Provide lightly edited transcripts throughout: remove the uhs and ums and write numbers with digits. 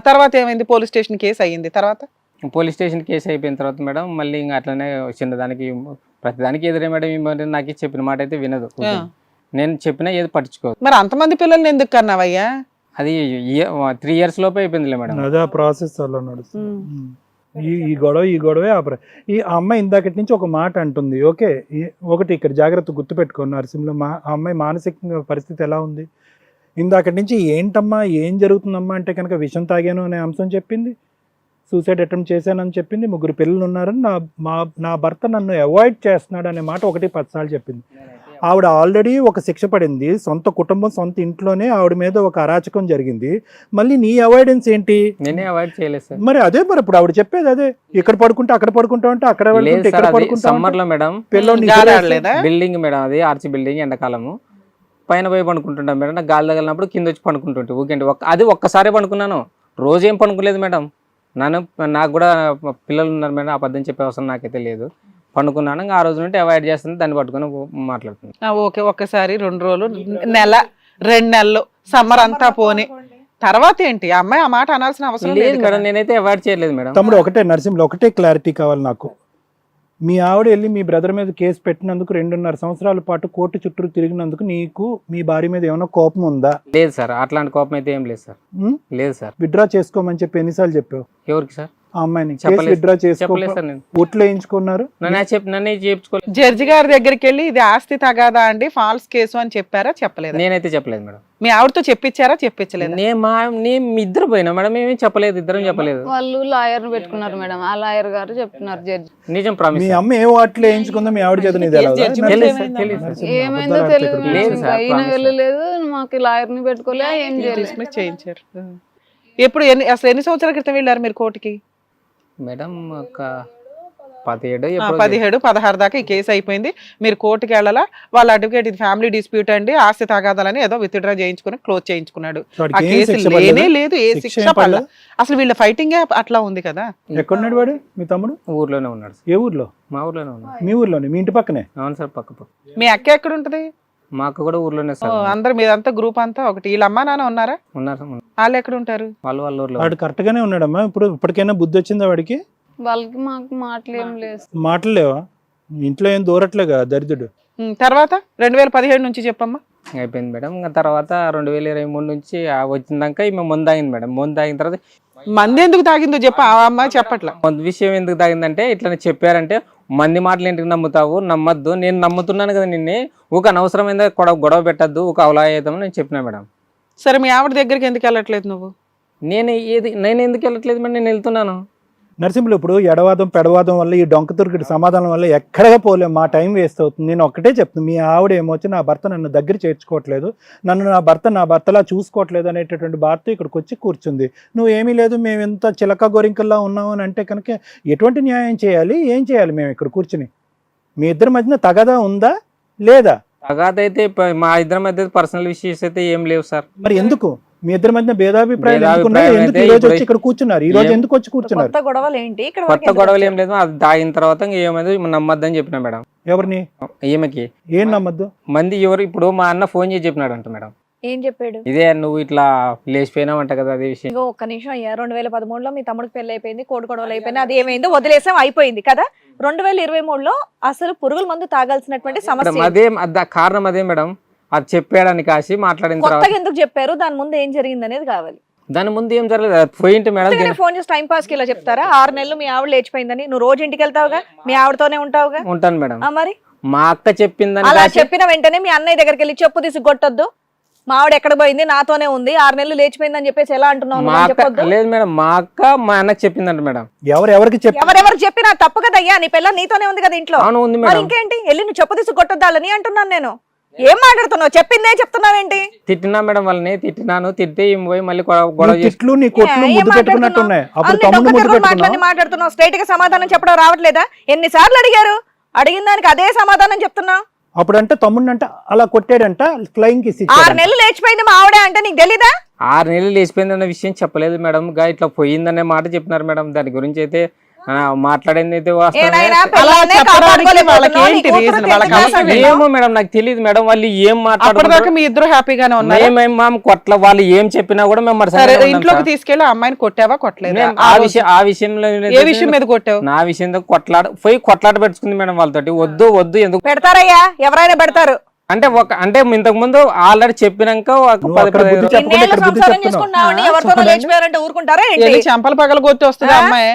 తర్వాత ఏమైంది? Police station case అయ్యింది. తర్వాత పోలీస్ స్టేషన్ కేసు అయిపోయిన తర్వాత మేడం మళ్ళీ ఇంకా అట్లనే చిన్నదానికి ప్రతిదానికి ఎదురే మేడం. ఈ మరి నాకు చెప్పిన మాట అయితే వినదు. నేను చెప్పినా ఏది పట్టించుకోదు. మరి అంతమంది పిల్లల్ని ఎందుకు కన్నావయ్యా? అది 3 years లోపే అయిపోయిందిలే మేడం. అదే ఆ ప్రాసెస్ అలా నడుస్తుంది. ఈ గొడవే ఈ అమ్మాయి ఇందాకటి నుంచి ఒక మాట అంటుంది. ఓకే, ఒకటి ఇక్కడ జాగ్రత్త గుర్తుపెట్టుకో నరసింహలో, ఆ అమ్మాయి మానసిక పరిస్థితి ఎలా ఉంది? ఇందాకటి నుంచి ఏంటమ్మా ఏం జరుగుతుందమ్మా అంటే కనుక విషం తాగాను అనే అంశం చెప్పింది, సూసైడ్ అటెంప్ట్ చేశానని చెప్పింది, 3 పిల్లలు ఉన్నారని, నా భర్త నన్ను అవాయిడ్ చేస్తున్నాడు అనే మాట 10 సార్లు చెప్పింది. ఆవిడ ఆల్రెడీ ఒక శిక్ష పడింది, సొంత కుటుంబం సొంత ఇంట్లోనే ఆవిడ మీద ఒక అరాచకం జరిగింది. మళ్ళీ నీ అవాయిడెన్స్ ఏంటి? నేనే అవాయిడ్ చేయలేదు సార్. మరి అదే మరి ఇప్పుడు ఆవిడ చెప్పేది అదే, ఇక్కడ పడుకుంటే అక్కడ పడుకుంటా ఉంటే అక్కడ సమ్మర్ లో మేడం బిల్డింగ్ మేడం, అది ఆర్చి బిల్డింగ్, ఎండాకాలము పైన పోయి పండుకుంటుంటాం మేడం. నాకు గాలి తగిలినప్పుడు కింద వచ్చి పండుకుంటుంటే ఊకేంటి అది ఒక్కసారే పండుకున్నాను, రోజేం పండుకోలేదు మేడం. నాకు కూడా పిల్లలు ఉన్నారు మేడం, అబద్ధం చెప్పే అవసరం నాకైతే లేదు. పండుకున్నాను, ఆ రోజు నుండి అవాయిడ్ చేస్తుంది, దాన్ని పట్టుకుని మాట్లాడుతున్నాను. ఓకే, ఒక్కసారి 2 రోజులు, నెల, 2 నెలలు, సమ్మర్ అంతా పోనీ తర్వాత ఏంటి? ఆ అమ్మాయి ఆ మాట అనాల్సిన అవసరం లేదు మేడం. నేనైతే అవాయిడ్ చేయలేదు మేడం. తమ్ముడు ఒకటే నరసింహలో ఒకటే క్లారిటీ కావాలి నాకు. మీ ఆవిడ వెళ్ళి మీ బ్రదర్ మీద కేసు పెట్టినందుకు 2.5 సంవత్సరాల పాటు కోర్టు చుట్టూ తిరిగినందుకు నీకు మీ భార్య మీద ఏమైనా కోపం ఉందా? లేదు సార్, అట్లాంటి కోపం అయితే ఏం లేదు సార్. లేదు సార్. విత్డ్రా చేసుకోమని చెప్పి ఎన్నిసార్లు చెప్పావు? ఎవరికి సార్? ఆ అమ్మాయిని విత్డ్రా చేసుకోలేదు సార్. నేను ఓట్లు వేయించుకున్నారు, జడ్జి గారి దగ్గరికి వెళ్ళి ఇది ఆస్తి తగాదా అండి, ఫాల్స్ కేసు అని చెప్పారా? చెప్పలేదు. నేనైతే చెప్పలేదు మేడం. మీ ఆవిడతో చెప్పించారా? చెప్పించలేదు. ఇద్దరు పోయినా మేడం, మేమేం చెప్పలేదు, ఇద్దరం చెప్పలేదు. వాళ్ళు లాయర్ పెట్టుకున్నారు మేడం, ఆ లాయర్ గారు చెప్తున్నారు జడ్జి. నిజం ప్రామిస్. మీ అమ్మ ఏ ఓట్లు వేయించుకుందో మీ ఆవిడ చేత ఏమైందో తెలియదు, అయినా వెళ్ళలేదు, మాకు లాయర్ ని పెట్టుకోలే, ఏం చేయించారు. ఎప్పుడు అసలు ఎన్ని సంవత్సరాల క్రితం వెళ్ళారు మీరు కోర్టుకి? మేడం ఒక 17, 16 దాకా ఈ కేసు అయిపోయింది. మీరు కోర్టుకి వెళ్ళాలా? వాళ్ళ అడ్వకేట్ ఇది ఫ్యామిలీ డిస్ప్యూట్ అండి, ఆస్తి తగాదాలని ఏదో విత్డ్రా చేయించుకుని క్లోజ్ చేయించుకున్నాడు. ఆ కేసు లేనే లేదు, ఏ శిక్ష పడల. అసలు వీళ్ళ ఫైటింగ్ అట్లా ఉంది కదా. ఎక్కడున్నాడు వాడు? మీ తమ్ముడు ఊర్లోనే ఉన్నాడు. ఏ ఊర్లో? మా ఊర్లోనే ఉన్నాడు. మీ ఊర్లోనే? మీ ఇంటి పక్కనే? అవును సార్, పక్క. మీ అక్క ఎక్కడ ఉంటది? మా అక్క కూడా ఊర్లోనే సార్. అందరు మీదంతా గ్రూప్ అంతా ఒకటి. వీళ్ళ అమ్మా నాన్న ఉన్నారా? ఉన్నారు. వాళ్ళు ఎక్కడ ఉంటారు? వాళ్ళ ఊర్లో. వాడు కరెక్ట్ గానే ఉన్నాడమ్మా. ఇప్పటికైనా బుద్ధి వచ్చిందా వాడికి? వాళ్ళకి మాకు మాటలు ఏం లేదు. మాటలు లేవా? ఇంట్లో ఏం దూరట్లేగా దరిద్రుడు. తర్వాత 2017 నుంచి చెప్పమ్మా. అయిపోయింది మేడం. ఇంకా తర్వాత 2023 నుంచి వచ్చిందాక ఈమె ముందు తాగింది మేడం. ముందు తాగిన తర్వాత మంది ఎందుకు తాగిందో చెప్ప. ఆ అమ్మాయి చెప్పట్లా. ముందు విషయం ఎందుకు తాగిందంటే ఇట్లా చెప్పారంటే, మంది మాటలు ఏంటికి నమ్ముతావు, నమ్మద్దు, నేను నమ్ముతున్నాను కదా నిన్నే, ఒక అనవసరమైన గొడవ పెట్టద్దు, ఒక అవలాయేద్దామని నేను చెప్పినా మేడం. సరే, మీ ఆవిడ దగ్గరికి ఎందుకు వెళ్ళట్లేదు నువ్వు? నేను ఎందుకు వెళ్ళట్లేదు మేడం, నేను వెళ్తున్నాను. నరసింహులు ఇప్పుడు ఎడవాదం పెడవాదం వల్ల, ఈ డొంక తుర్కిడి సమాధానం వల్ల ఎక్కడగా పోలేం, మా టైం వేస్ట్ అవుతుంది. నేను ఒక్కటే చెప్తాను, మీ ఆవిడ ఏమొచ్చి నా భర్త నన్ను దగ్గర చేర్చుకోవట్లేదు, నన్ను నా భర్తలా చూసుకోవట్లేదు అనేటటువంటి బాధతో ఇక్కడికి వచ్చి కూర్చుంది. నువ్వు ఏమీ లేదు, మేము ఎంత చిలక గోరింకల్లా ఉన్నావు అని అంటే కనుక ఎటువంటి న్యాయం చేయాలి? ఏం చేయాలి? మేము ఇక్కడ కూర్చుని మీ ఇద్దరి మధ్యన తగాదా ఉందా లేదా? తగాదా అయితే మా ఇద్దరి మధ్య పర్సనల్ విషయస్ అయితే ఏం లేవు సార్. మరి ఎందుకు మీ ఇద్దరి మధ్య భేదాభిప్రాయాలు ఎందుకు ఈ రోజు వచ్చి ఇక్కడ కూర్చున్నారు? ఈ రోజు ఎందుకు వచ్చి కూర్చున్నారు? కొత్త గొడవలు ఏంటి? కొత్త గొడవలు ఏం లేదు. అది తాగిన తర్వాత ఏమైంది నమ్మద్దని చెప్పిన మేడం. ఎవరిని? ఈమెకి. ఏం నమ్మద్దు? మంది ఎవరు? ఇప్పుడు మా అన్న ఫోన్ చేసి చెప్పినాడు అంట మేడం. ఏం చెప్పాడు? ఇదే నువ్వు ఇట్లా లేచిపోయినావు అంట కదా, అదే విషయం. ఒక్క నిమిషం అయ్యా, 2013లో మీ తమ్ముడికి పెళ్లి అయిపోయింది, కోడి గొడవలు అయిపోయింది, అది ఏమైందో వదిలేసాం, అయిపోయింది కదా. 2023లో అసలు పురుగుల మందు తాగాల్సినటువంటి సమస్య అదే, కారణం అదే మేడం. అది చెప్పాడని కాసి మాట్లాడిన తర్వాత ఎందుకు చెప్పారు? దాని ముందు ఏం జరిగింది అనేది కావాలి. దాని ముందు ఏం జరగలేదు, పోయింటి మేడం. ఫోన్ చేసి టైం పాస్ కి ఇలా చెప్తారా? 6 నెలలు మీ ఆవిడ లేచిపోయిందని, నువ్వు రోజు ఇంటికి వెళ్తావుగా, మీ ఆవిడతోనే ఉంటావుగా? ఉంటాను మేడం. మరి మా అక్క చెప్పిందని అలా చెప్పిన వెంటనే మీ అన్నయ్య దగ్గరికి వెళ్ళి చెప్పు తీసి కొట్టొద్దు, మా ఆవిడ ఎక్కడ పోయింది, నాతోనే ఉంది, 6 నెలలు లేచిపోయిందని చెప్పేసి ఎలా అంటున్నావు? లేదు మేడం, మా అక్క మా అన్నకి చెప్పిందంట మేడం. ఎవరెవరికి చెప్పినా తప్పు కదయ్యా, నీ పిల్ల నీతోనే ఉంది కదా ఇంట్లో. ఉంది మరి ఇంకేంటి? వెళ్ళి నువ్వు చెప్పు తీసి కొట్టొద్దాలని అంటున్నాను నేను. ఏం మాట్లాడుతున్నావు? చెప్పిందే చెప్తున్నావేంటి? తిట్టినా మేడం, వాళ్ళని తిట్టినాను. తిట్టి పోయి మళ్ళీ మాట్లాడుతున్నావు. స్ట్రైట్ గా సమాధానం చెప్పడం రావట్లేదా? ఎన్నిసార్లు అడిగారు, అడిగిన దానికి అదే సమాధానం చెప్తున్నావు. అప్పుడంటే తమ్ముడిని అంటే అలా కొట్టాడంట, ఫ్లయింగ్ కిస్. 6 నెలలు లేచిపోయింది మా ఆవిడ అంటే నీకు తెలీదా? 6 నెలలు లేచిపోయింది అన్న విషయం చెప్పలేదు మేడం. ఇట్లా పోయిందనే మాట చెప్పినారు మేడం. దాని గురించి అయితే మాట్లాడింది అయితే ఏనాయనా వాస్తవమే. పెళ్ళాన్నే చెప్పడానికి కాపాడుకోలేకపోతున్నావు, వాళ్ళకి నీ ఏంటి కూతురు reason? 10th వాళ్ళకి class అవసరం అంటున్నావు. ఏమో మేడం నాకు తెలియదు మేడం, వాళ్ళు ఏం అప్పటిదాకా మాట్లాడుకుంటారు. మీ ఇద్దరు హ్యాపీగానే ఉన్నారు. మేము కొట్ల వాళ్ళు ఏం చెప్పినా కూడా మేము సరే మరుసటి ఇంట్లోకి తీసుకెళ్లి ఆ అమ్మాయిని కొట్టావా కొట్టలేదా? ఆ విషయంలో ఏ విషయం మీద కొట్టావు? నా విషయంలో కొట్లాట పెట్టుకుంది మేడం వాళ్ళతోటి. వద్దు ఎందుకు పెడతారయ్యా, ఎవరైనా పెడతారు. అంటే ఇంతకు ముందు ఆల్రెడీ చెప్పినాక ఒక నువ్వు 10 అక్కడ బుద్ధి 15 చెప్పకుండా ఇన్నేళ్ళు ఇక్కడ బుద్ధి సంసారం చెప్తున్నావు. చేసుకున్నావని ఆ, ఎవరితోనో చెప్పండి. లేచిపోయారంటే ఊరుకుంటారా ఏంటి? వెళ్ళి చెంపలు పగల కొట్టి వస్తుంది అమ్మాయి.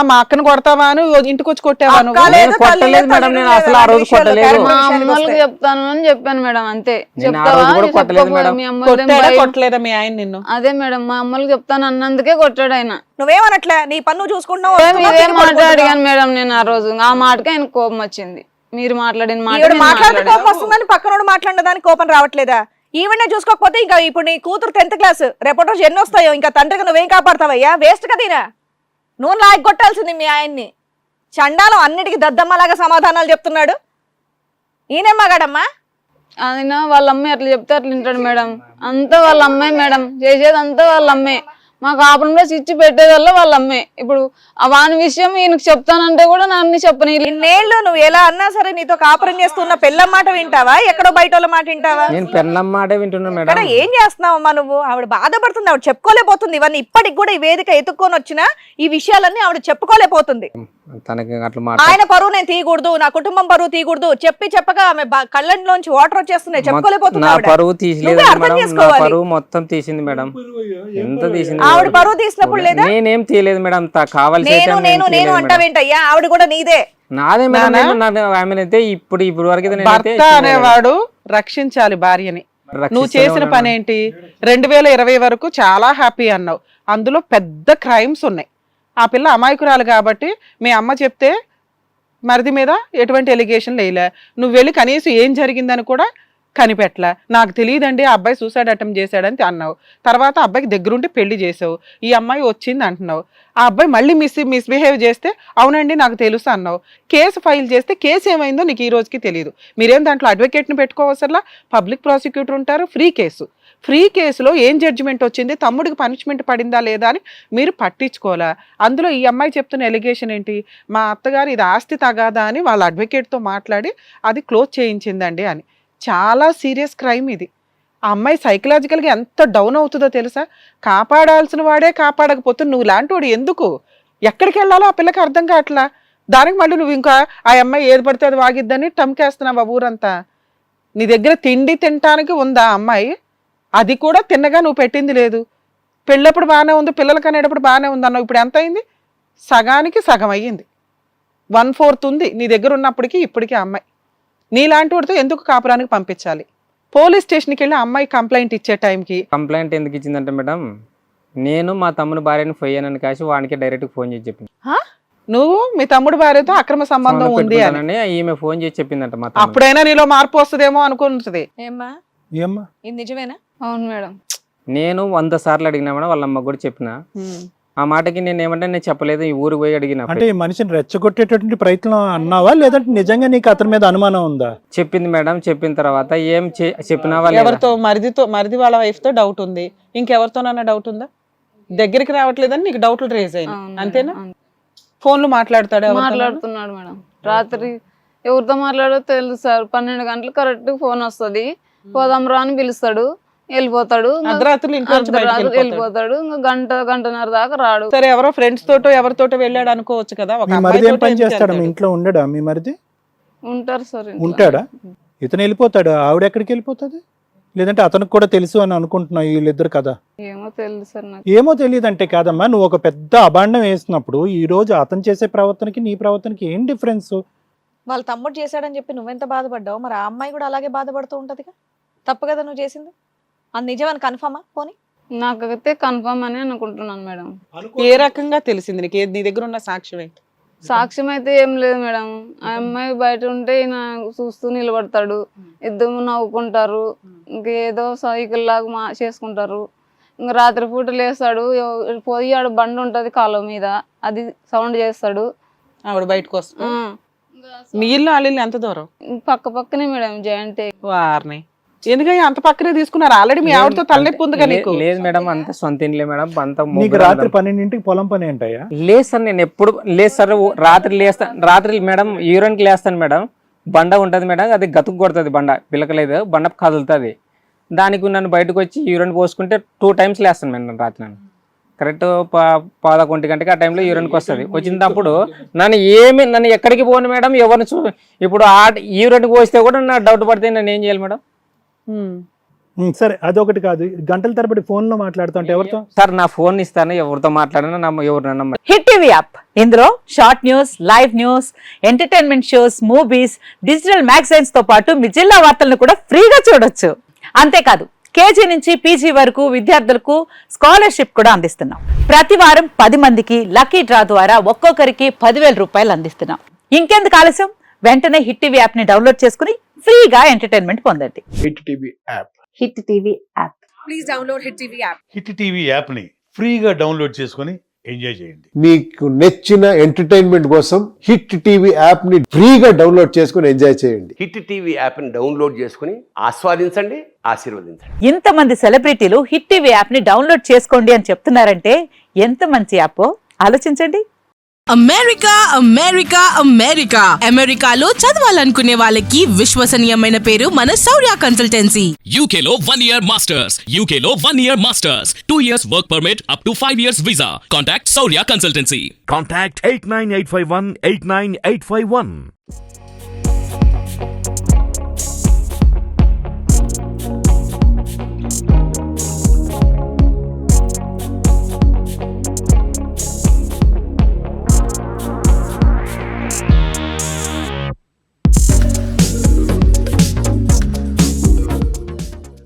మా అక్కను కొడతావా ఇంటికి వచ్చి కొట్టావా నువ్వు? అక్క లేదు, నేను కొట్టలేదు తల్లి లేదు, మేడం, తండ్రి నేను లేదు, అసలు ఆ అలాంటి రోజు విషయాల్లో కొట్టలేదు. క్యారెక్టర్ మా విషయానికి అమ్మోళ్ళకి వస్తే. చెప్తాను అని చెప్పాను మేడం, అంతే. నేను ఆ రోజు కూడా కొట్టలేదు మేడం. మీ అమ్మోళ్ళదేం కొట్టాడా భయం. కొట్టలేదా మీ ఆయన నిన్ను? అదే మేడం, మా అమ్మోళ్ళకి చెప్తాను అన్నందుకే కొట్టాడు ఆయన. నువ్వేమనట్లే, నీ పన్ను చూసుకుంటున్నావు, ఇదే వస్తున్నావు, మీరే తిరిగి మాట పడుకుంటున్నావు. అడిగాను మేడం నేను ఆ రోజు. ఆ మాటకి ఆయన కోపం వచ్చింది. మీరు మాట్లాడిన మాట ఈవిడ నేను మాట్లాడితే మాట్లాడాను. కోపం వస్తుందని పక్కనోడు మాట్లాడిన దానికి కోపం రావట్లేదా? ఈవిడే చూసుకోకపోతే ఇంకా ఇప్పుడు నీ కూతురు 10th క్లాస్, రేపటి రోజు ఎన్ని వస్తాయో, ఇంకా తండ్రికి నువ్వేం కాపాడతావయ్యా? వేస్ట్ కదా ఈయన. నువ్వు లాగి కొట్టాల్సింది మీ ఆయన్ని. చండాలం అన్నిటికీ దద్దమ్మలాగా సమాధానాలు చెప్తున్నాడు. ఈయనేం మగాడమ్మా? ఆయన వాళ్ళ అమ్మాయి అట్లా చెప్తే అట్లా వింటాడు మేడం. అంతా వాళ్ళ అమ్మాయి మేడం, చేసేది అంతా వాళ్ళ అమ్మాయి. మా కాపురంలో చిచ్చి పెట్టేదల్లా వాళ్ళ అమ్మాయి. ఇప్పుడు వాని విషయం ఈయనకు చెప్తానంటే కూడా నన్ను చెప్పని. ఇన్నేళ్ళు నువ్వు ఎలా అన్నా సరే నీతో కాపురం చేస్తున్న పిల్ల మాట వింటావా, ఎక్కడో బయట వాళ్ళ మాట వింటావా? నేను పెళ్ళం మాటే వింటున్నా మేడం. ఇక్కడ ఏం చేస్తున్నావమ్మా నువ్వు? ఆవిడ బాధపడుతుంది, ఆవిడ చెప్పుకోలేకపోతుంది. ఇవన్నీ ఇప్పటికి కూడా ఈ వేదిక ఎత్తుక్కొని వచ్చినా ఈ విషయాలన్నీ ఆవిడ చెప్పుకోలేకపోతుంది. తనకి అట్లా ఆయన పరువు నేను తీయకూడదు, నా కుటుంబం పరువు తీయకూడదు చెప్పక ఆమె కళ్ళలోంచి వాటర్ వచ్చేస్తున్నాయి, చెప్పుకోలేకపోతుంది నా ఆవిడ. పరువు తీయలేదు నువ్వే అర్థం మేడం, నా చేసుకోవాలి. పరువు మొత్తం తీసింది మేడం. ఎంత తీసింది ఆవిడ మేడం? పరువు తీసినప్పుడు లేదా? నేనేం తీయలేదు మేడం, కావాల్సి అయితే నేను ఆమె నేను ఏం నేను తీయలేదు మేడం. అంటావేంటయ్యా? ఆవిడ కూడా నీదే. నాదే మేడం. ఆమెనైతే ఇప్పుడు వరకు అయితే నేనైతే భర్త ఇష్టమే అనేవాడు రక్షించాలి భార్యని. రక్షిస్తూనే నువ్వు చేసిన ఉన్నాను. పని ఏంటి? 2020 వరకు చాలా హ్యాపీ అన్నావు. అందులో పెద్ద క్రైమ్స్ ఉన్నాయి. ఆ పిల్ల అమాయకురాలు కాబట్టి మీ అమ్మ చెప్తే మరిది మీద ఎటువంటి ఎలిగేషన్ లేలే. నువ్వు వెళ్ళి కనీసం ఏం జరిగిందని కూడా కనిపెట్టలే. నాకు తెలియదండి ఆ అబ్బాయి సూసైడ్ అటెంప్ట్ చేశాడని అన్నావు. తర్వాత అబ్బాయికి దగ్గరుండి పెళ్లి చేసావు. ఈ అమ్మాయి వచ్చింది అంటున్నావు. ఆ అబ్బాయి మళ్ళీ మిస్బిహేవ్ చేస్తే అవునండి నాకు తెలుసు అన్నావు. కేసు ఫైల్ చేస్తే కేసు ఏమైందో నీకు ఈ రోజుకి తెలియదు. మీరేం దాంట్లో అడ్వకేట్ని పెట్టుకోవసరలా, పబ్లిక్ ప్రాసిక్యూటర్ ఉంటారు. ఫ్రీ కేసులో ఏం జడ్జిమెంట్ వచ్చింది, తమ్ముడికి పనిష్మెంట్ పడిందా లేదా అని మీరు పట్టించుకోవాలా. అందులో ఈ అమ్మాయి చెప్తున్న ఎలిగేషన్ ఏంటి? మా అత్తగారు ఇది ఆస్తి తగాదా అని వాళ్ళ అడ్వకేట్తో మాట్లాడి అది క్లోజ్ చేయించిందండి అని. చాలా సీరియస్ క్రైమ్ ఇది. ఆ అమ్మాయి సైకలాజికల్గా ఎంత డౌన్ అవుతుందో తెలుసా? కాపాడాల్సిన వాడే కాపాడకపోతే నువ్వు లాంటి వాడు ఎందుకు? ఎక్కడికి వెళ్ళాలో ఆ పిల్లకి అర్థం కావట్లా. దానికి మళ్ళీ నువ్వు ఇంకా ఆ అమ్మాయి ఏది పడితే అది వాగిద్దని టమ్కేస్తున్నావు ఆ ఊరంతా. నీ దగ్గర తిండి తినటానికి ఉందా అమ్మాయి? అది కూడా తిన్నగా నువ్వు పెట్టింది లేదు. పెళ్ళప్పుడు బాగానే ఉంది, పిల్లలు కనేటప్పుడు బాగానే ఉంది అన్నావు. ఇప్పుడు ఎంత అయింది? సగానికి సగం అయ్యింది. 1/4 ఉంది నీ దగ్గర ఉన్నప్పటికీ ఇప్పటికీ. అమ్మాయి నీలాంటి వాడితో ఎందుకు కాపురానికి పంపించాలి? పోలీస్ స్టేషన్కి వెళ్ళి అమ్మాయి కంప్లైంట్ ఇచ్చే టైంకి కంప్లైంట్ ఎందుకు ఇచ్చిందంటే మేడం, నేను మా తమ్ముని భార్యని పోయానని కాసి వానికి డైరెక్ట్ ఫోన్ చేసి చెప్పింది. నువ్వు మీ తమ్ముడు భార్యతో అక్రమ సంబంధం ఉంది అని. పెట్టుకుంటానని ఈమె ఫోన్ చేసి చెప్పిందంట. మా తమ్ముడు అప్పుడైనా నీలో మార్పు వస్తుందేమో అనుకుంటుంది. ఏమ్మా ఏమ్మా ఇది నిజమేనా? అవును మేడం. నేను 100 సార్లు అడిగినా మేడం, వాళ్ళ అమ్మ కూడా చెప్పిన. ఆ మాటకి నేను ఏమంటే నేను చెప్పలేదు, ఈ ఊరికి పోయి అడిగిన. అంటే ఈ మనిషిని రెచ్చగొట్టేటటువంటి ప్రయత్నం అన్నావా, లేదంటే నిజంగా నీకు అతని మీద అనుమానం ఉందా? చెప్పింది మేడం. చెప్పిన తర్వాత ఏం చెప్పినా వాళ్ళు ఎవరితో? మరిది వాళ్ళ వైఫ్ తో డౌట్ ఉంది. ఇంకెవరితోనన్నా డౌట్ ఉందా? దగ్గరికి రావట్లేదని నీకు డౌట్లు రేజ్ అయింది అంతేనా? ఫోన్లు మాట్లాడతాడు, మాట్లాడుతున్నాడు మేడం. రాత్రి ఎవరితో మాట్లాడో తెలుసు సార్. 12 గంటలు కరెక్ట్ ఫోన్ వస్తుంది. పోదాం రా అని పిలుస్తాడు, వెళ్ళిపోతాడు. అర్ధరాత్రులు ఇంట్లో నుంచి బయటికి వెళ్ళిపోతాడు. వెళ్ళిపోతాడు. ఇంకా గంటన్నర దాకా రాడు. సరే ఎవరో ఫ్రెండ్స్ తోటో ఎవరితోటో వెళ్ళాడు అనుకోవచ్చు కదా. ఒక మీ మరిది ఏం పని చేస్తాడు? మీ ఇంట్లో ఉండడా మీ మరిది? ఉంటారు సార్. ఉంటాడా? ఇతను వెళ్ళిపోతాడు, ఆవిడ ఎక్కడికి వెళ్ళిపోతుంది? లేదంటే అతనికి కూడా తెలుసు అని అనుకుంటున్నావు వీళ్ళిద్దరు కదా? ఏమో తెలియదు సార్ నాకు. ఏమో తెలియదు అంటే కాదమ్మా, నువ్వు ఒక పెద్ద అభాండం వేసినప్పుడు ఈ రోజు అతను చేసే ప్రవర్తనకి నీ ప్రవర్తనకి ఏం డిఫరెన్స్? వాళ్ళ తమ్ముడు చేశాడని చెప్పి నువ్వెంత బాధపడ్డావు, మరి ఆ అమ్మాయి కూడా అలాగే బాధపడుతూ ఉంటదిగా. తప్పు కదా నువ్వు చేసింది? అది నిజమని కన్ఫర్మా? పోనీ నాకైతే కన్ఫర్మ్ అని అనుకుంటున్నాను మేడం. ఏ రకంగా తెలిసింది నీకు? నీ దగ్గర ఉన్న సాక్ష్యం ఏంటి? సాక్ష్యం అయితే ఏం లేదు మేడం. ఆ అమ్మాయి బయట ఉంటే ఈయన చూస్తూ నిలబడతాడు, ఇద్దరు నవ్వుకుంటారు, ఇంకేదో సైకిల్ లాగా చేసుకుంటారు. ఇంకా రాత్రి పూట లేస్తాడు, పోయి ఆడ బండి ఉంటది కాలువ మీద, అది సౌండ్ చేస్తాడు. ఆవిడ బయటకు వస్తా. మీ ఇల్లు వాళ్ళ ఇల్లు ఎంత దూరం? పక్క పక్కనే మేడం, జాయింట్. వారిని ఎందుకని అంత పక్కనే తీసుకున్నారు? ఆల్రెడీ మీ ఆవిడతో తలనొప్పి ఉందిగా నీకు. లేదు మేడం, అంత సొంత ఇంట్లో మేడం, అంత నీకు రాత్రి 12ంటికి పొలం పని ఏంటయ్యా? లేదు సార్, నేను ఎప్పుడు లేదు సార్. రాత్రి లేస్తాను, రాత్రి మేడం యూరిన్కి లేస్తాను మేడం. బండ ఉంటుంది మేడం, అది గతుకు కొడుతుంది బండ, పిలకలేదు బండ కదులుతుంది. దానికి నన్ను బయటకు వచ్చి యూరిన్ పోసుకుంటే 2 times లేస్తాను మేడం రాత్రి. నన్ను కరెక్ట్ 11 గంటకి ఆ టైంలో యూరిన్కి వస్తుంది. వచ్చినప్పుడు నన్ను ఎక్కడికి పోను మేడం, ఎవరిని ఇప్పుడు ఆ యూరిన్కి పోస్తే కూడా నా డౌట్ పడితే నేను ఏం చేయాలి మేడం? సరే అదొకటి కాదు, గంటల తరబడి ఫోన్ లో మాట్లాడుతుంటే ఎవరితో? సార్ నా ఫోన్ ఇస్తాను, ఎవరితో మాట్లాడినా ఎవరినన్నా. హిట్ టీవీ యాప్, ఇందులో short news, live news, entertainment shows, movies, digital magazines తో పాటు మీ జిల్లా వార్తలను కూడా ఫ్రీగా చూడొచ్చు. అంతేకాదు కేజీ నుంచి పీజీ వరకు విద్యార్థులకు స్కాలర్షిప్ కూడా అందిస్తున్నాం. ప్రతి వారం 10 మందికి లక్కీ డ్రా ద్వారా ఒక్కొక్కరికి 10,000 రూపాయలు అందిస్తున్నాం. ఇంకెందుకు ఆలస్యం, వెంటనే హిట్ టీవీ యాప్ ని డౌన్లోడ్ చేసుకుని ఫ్రీగా ఎంటర్టైన్మెంట్ పొందండి. Hit TV app. Hit TV app. Please download hit TV app. Hit TV app ని ఫ్రీగా డౌన్లోడ్ చేసుకొని ఎంజాయ్ చేయండి. మీకు నచ్చిన ఎంటర్టైన్మెంట్ కోసం హిట్ టీవీ యాప్ ని ఫ్రీగా డౌన్లోడ్ చేసుకొని ఎంజాయ్ చేయండి. హిట్ టీవీ యాప్ ని డౌన్లోడ్ చేసుకుని ఆస్వాదించండి, ఆశీర్వదించండి. ఇంతమంది సెలబ్రిటీలు హిట్ టీవీ యాప్ ని డౌన్లోడ్ చేసుకోండి అని చెప్తున్నారంటే ఎంత మంచి యాప్ ఆలోచించండి. అమెరికా అమెరికా అమెరికా అమెరికాలో చదవాలనుకునే వాళ్ళకి విశ్వసనీయమైన పేరు మన శౌర్య కన్సల్టెన్సీ. UK లో 1 year masters. UK లో 1 year masters. 2 years work permit up to 5 years visa. Contact Saurya Consultancy. Contact 89851 89851.